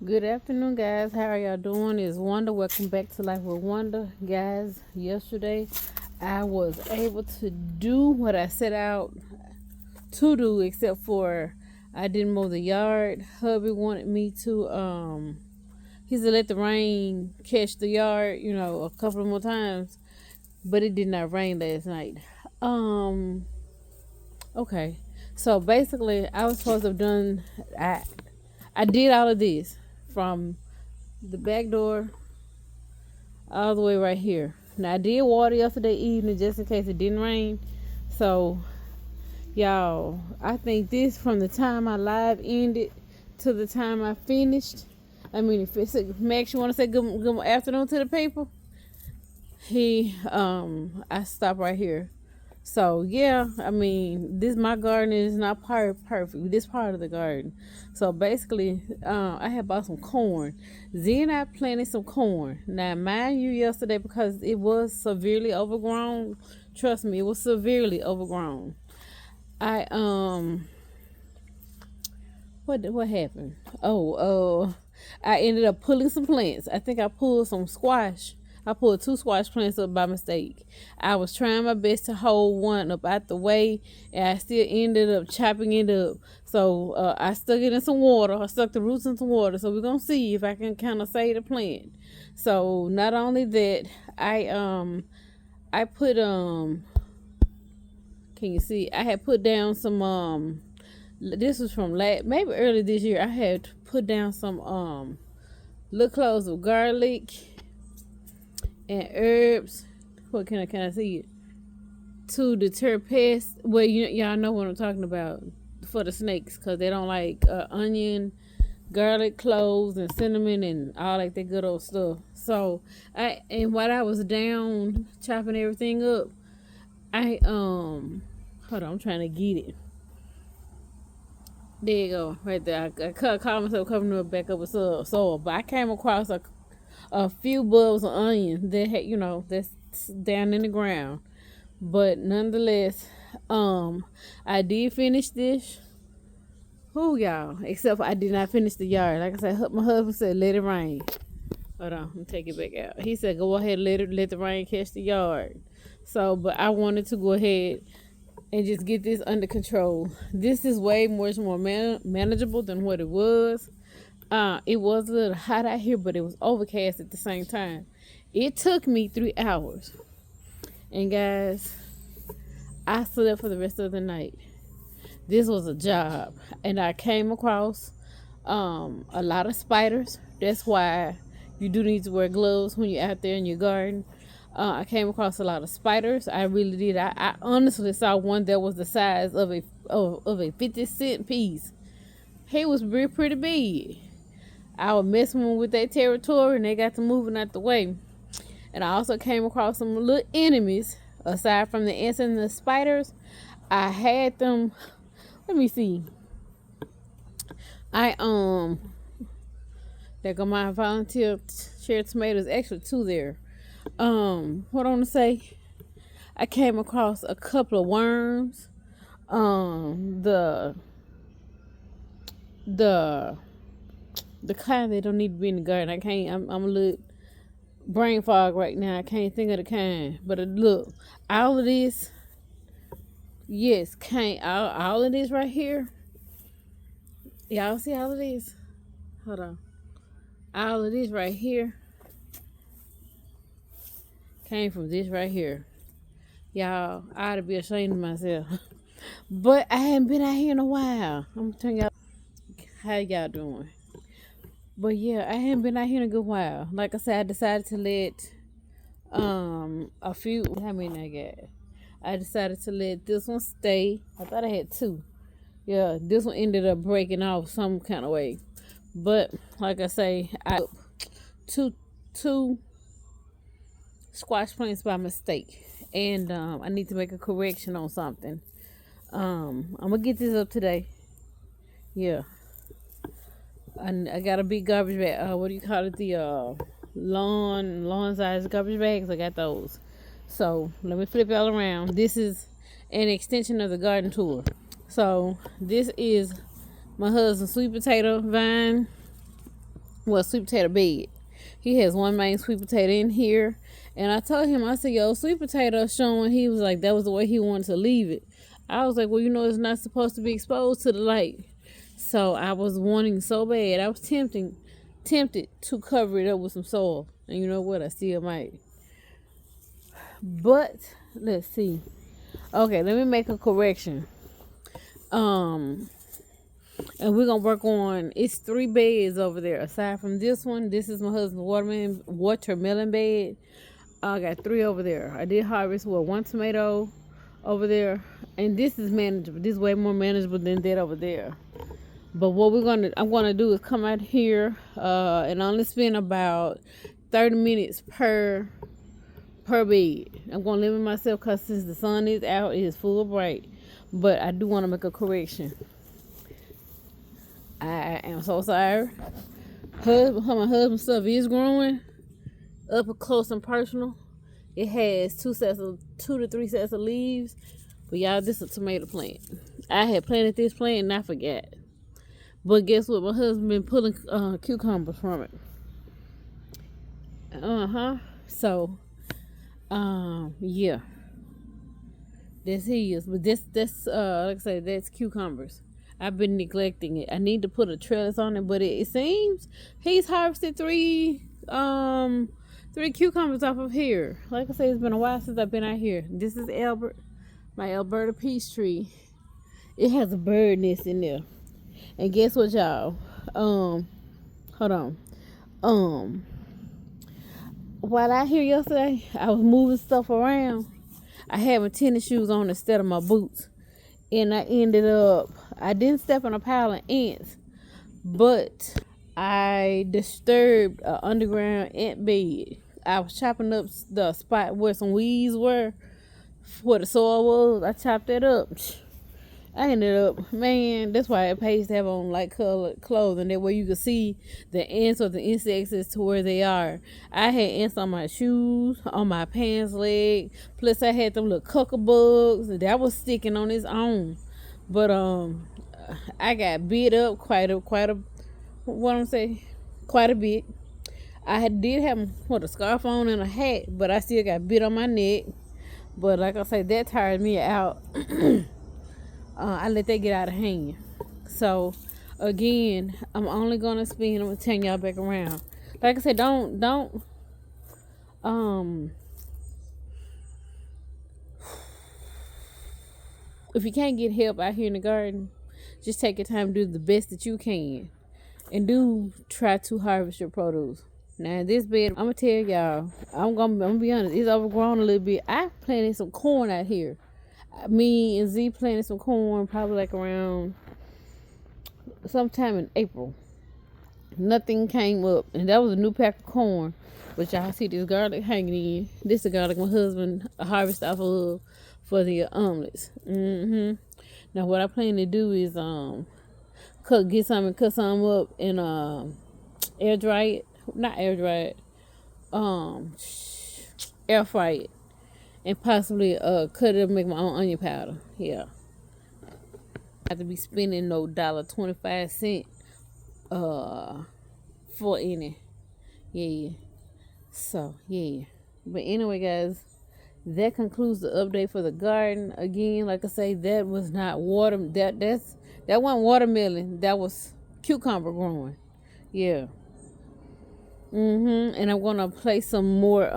Good afternoon, guys. How are y'all doing? It's Wanda. Welcome back to Life with Wanda. Guys, yesterday I was able to do what I set out to do, except for I didn't mow the yard. Hubby wanted me to, he said let the rain catch the yard, a couple of more times, but it did not rain last night. Um, okay. So basically, I was supposed to have done, I did all of this from the back door all the way right here. Now I did water yesterday evening just in case it didn't rain. So y'all, I think this from the time my live ended to the time I finished. I mean, if it's Max, you want to say good afternoon to the people? I stopped right here. So yeah, I mean, this my garden is not perfect. This part of the garden. So basically, I had bought some corn. Z and I planted some corn. Now, mind you, yesterday because it was severely overgrown. Trust me, it was severely overgrown. I what happened? I ended up pulling some plants. I think I pulled some squash. I pulled two squash plants up by mistake. I was trying my best to hold one up out the way, and I still ended up chopping it up. So I stuck it in some water. I stuck the roots in some water. So we're gonna see if I can kind of save the plant. So not only that, I put can you see? I had put down some. This was from maybe early this year. I had put down some little cloves of garlic and herbs. What can I see it? To deter pests. Well, y'all know what I'm talking about for the snakes, because they don't like onion, garlic, cloves, and cinnamon, and all like that good old stuff. So while I was down chopping everything up, I hold on, I'm trying to get it. There you go, right there. I caught myself coming up back up with soil, but I came across a few bulbs of onion that had, that's down in the ground. But nonetheless, I did finish this. Who y'all? Except I did not finish the yard. Like I said, my husband said, "Let it rain." Hold on, let me take it back out. He said, "Go ahead, let the rain catch the yard." So, but I wanted to go ahead and just get this under control. This is way much more manageable than what it was. It was a little hot out here, but it was overcast at the same time. It took me 3 hours. And guys, I slept for the rest of the night. This was a job. And I came across a lot of spiders. That's why you do need to wear gloves when you're out there in your garden. I came across a lot of spiders. I really did. I honestly saw one that was the size of a 50-cent piece. He was pretty big. I was messing with their territory, and they got to moving out the way. And I also came across some little enemies aside from the ants and the spiders. I had them. Let me see. There go my volunteer share tomatoes. Actually, two there. What I want to say. I came across a couple of worms. The kind that don't need to be in the garden. I can't. I'm a little brain fog right now. I can't think of the kind. But look, all of this, yes, can't all of this right here. Y'all see all of this? Hold on. All of this right here came from this right here. Y'all, I ought to be ashamed of myself. But I haven't been out here in a while. I'm telling y'all, how y'all doing? But yeah, I haven't been out here in a good while. Like I said, I decided to let a few. How many I got? I decided to let this one stay. I thought I had two. Yeah, this one ended up breaking off some kind of way. But like I say, I two squash plants by mistake, and I need to make a correction on something. I'm gonna get this up today. Yeah. I got a big garbage bag. What do you call it? The lawn size garbage bags. I got those. So let me flip y'all around. This is an extension of the garden tour. So this is my husband's sweet potato vine. well, sweet potato bed. He has one main sweet potato in here. And I told him, I said, yo, sweet potato showing. He was like, that was the way he wanted to leave it. I was like, well, it's not supposed to be exposed to the light. So I was wanting so bad. I was tempted to cover it up with some soil. And you know what? I still might. But let's see. Okay, let me make a correction. And we're gonna work on, it's 3 beds over there. Aside from this one, this is my husband's watermelon bed. I got 3 over there. I did harvest 1 tomato over there, and this is manageable. This is way more manageable than that over there. But what I'm gonna do is come out here and only spend about 30 minutes per bed. I'm gonna limit myself because since the sun is out, it is full bright. But I do want to make a correction. I am so sorry. My husband's stuff is growing up close and personal. It has 2 to 3 sets of leaves. But y'all, this is a tomato plant. I had planted this plant and I forgot. But guess what? My husband been pulling cucumbers from it. So, yeah. That's his. But that's like I said, that's cucumbers. I've been neglecting it. I need to put a trellis on it, but it seems he's harvested 3 cucumbers off of here. Like I said, it's been a while since I've been out here. This is my Alberta peach tree. It has a bird nest in there. And guess what, y'all? Hold on. While I here yesterday, I was moving stuff around. I had my tennis shoes on instead of my boots. And I didn't step on a pile of ants, but I disturbed an underground ant bed. I was chopping up the spot where some weeds were, where the soil was. I chopped that up. I ended up, man, that's why it pays to have on light colored clothing. That way you can see the ants or the insects as to where they are. I had ants on my shoes, on my pants leg. Plus I had them little cucklebugs that was sticking on its own. But I got beat up quite a bit. Did have a scarf on and a hat, but I still got bit on my neck. But like I say, that tired me out. I let that get out of hand. So again, I'm gonna turn y'all back around. Like I said, don't if you can't get help out here in the garden, just take your time to do the best that you can, and do try to harvest your produce. Now this bed, I'm gonna tell y'all, I'm gonna be honest, it's overgrown a little bit. I planted some corn out here. Me and Z planted some corn probably like around sometime in April. Nothing came up, and that was a new pack of corn. But y'all see this garlic hanging in. This is the garlic my husband harvested off of for the omelets. Now what I plan to do is cut some up and air dry it. Not air dry it. Air fry it. And possibly cut it up and make my own onion powder. Yeah. I have to be spending no $1.25 for any. Yeah. So yeah. But anyway, guys, that concludes the update for the garden. Again, like I say, that was not water. That wasn't watermelon. That was cucumber growing. Yeah. And I'm gonna place some more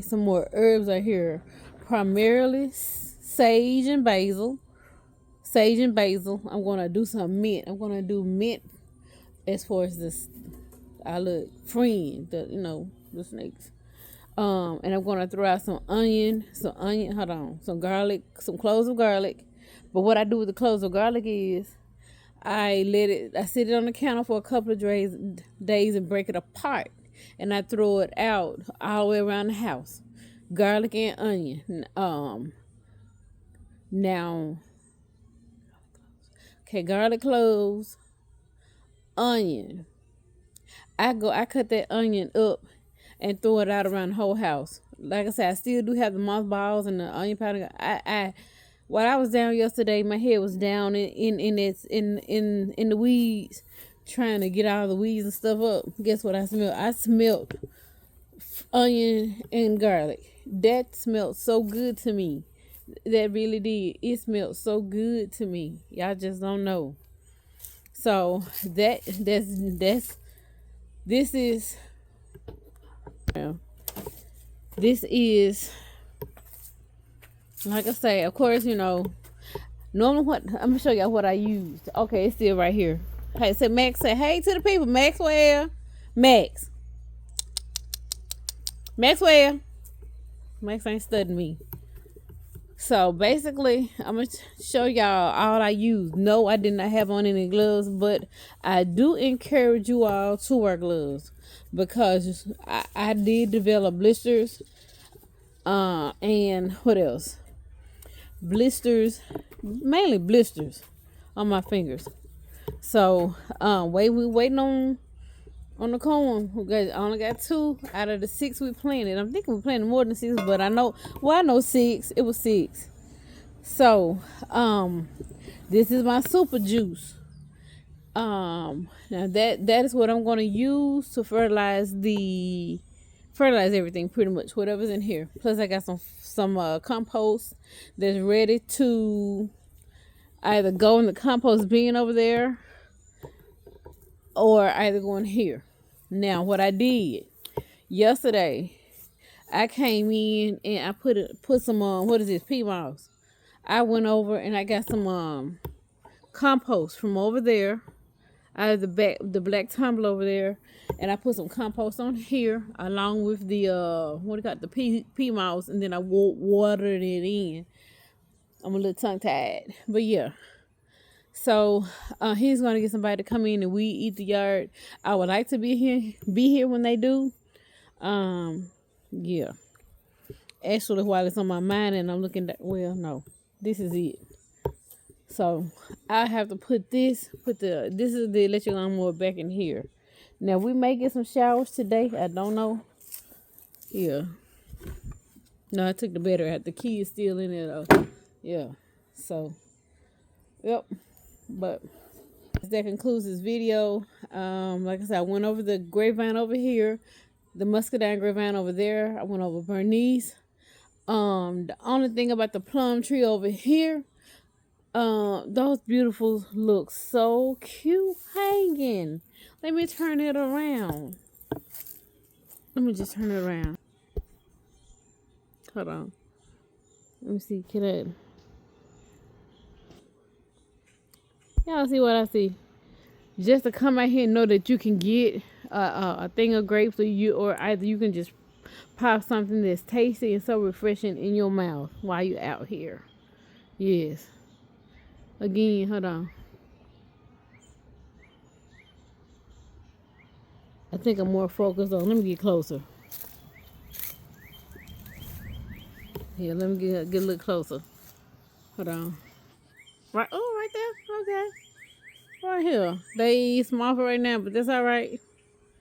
some more herbs out here. Primarily sage and basil. I'm gonna do some mint. I'm gonna do mint as far as this friend, the snakes. And I'm gonna throw out some garlic, some cloves of garlic. But what I do with the cloves of garlic is I sit it on the counter for a couple of days and break it apart. And I throw it out all the way around the house. Garlic and onion. Garlic cloves, onion. I cut that onion up and throw it out around the whole house. Like I said, I still do have the mothballs and the onion powder. While I was down yesterday, my head was down in the weeds, trying to get all the weeds and stuff up, guess what I smelled? I smelled onion and garlic. That smelled so good to me. That really did. It smelled so good to me. Y'all just don't know. So this is like I say, of course, normally what I'm gonna show y'all what I used. Okay, it's still right here. Hey, say Max, say hey to the people. Maxwell. Maxwell. Max ain't studying me. So basically, I'm going to show y'all all I used. No, I did not have on any gloves, but I do encourage you all to wear gloves because I did develop blisters. And what else? Mainly blisters on my fingers. So, we waiting on the corn. I only got 2 out of the 6 we planted. I'm thinking we planted more than 6, but I know 6. It was 6. So, this is my super juice. Now that is what I'm going to use to fertilize everything, pretty much whatever's in here. Plus I got some compost that's ready to either go in the compost bin over there or either go in here. Now, what I did yesterday, I came in and I put some what is this, pea moss. I went over and I got some compost from over there out of the black tumbler over there, and I put some compost on here along with the the pea moss, and then I watered it in. I'm a little tongue tied, but yeah. So he's gonna get somebody to come in and weed eat the yard. I would like to be here when they do. Yeah. Actually, while it's on my mind and I'm looking no, this is it. So I have to put this is the electric lawnmower back in here. Now we may get some showers today. I don't know. Yeah. No, I took the battery out. The key is still in there though. Yeah. So, yep. But that concludes this video. Like I said, I went over the grapevine over here, the Muscadine grapevine over there. I went over Bernice. The only thing about the plum tree over here, those beautiful look so cute hanging. Let me turn it around. Let me just turn it around. Hold on. Let me see. Y'all see what I see? Just to come out here and know that you can get a thing of grapes, or either you can just pop something that's tasty and so refreshing in your mouth while you're out here. Yes. Again, hold on. I think I'm more focused on. Let me get closer. Yeah, let me get a little closer. Hold on. Right there. Okay. Right here. They small for right now, but that's all right.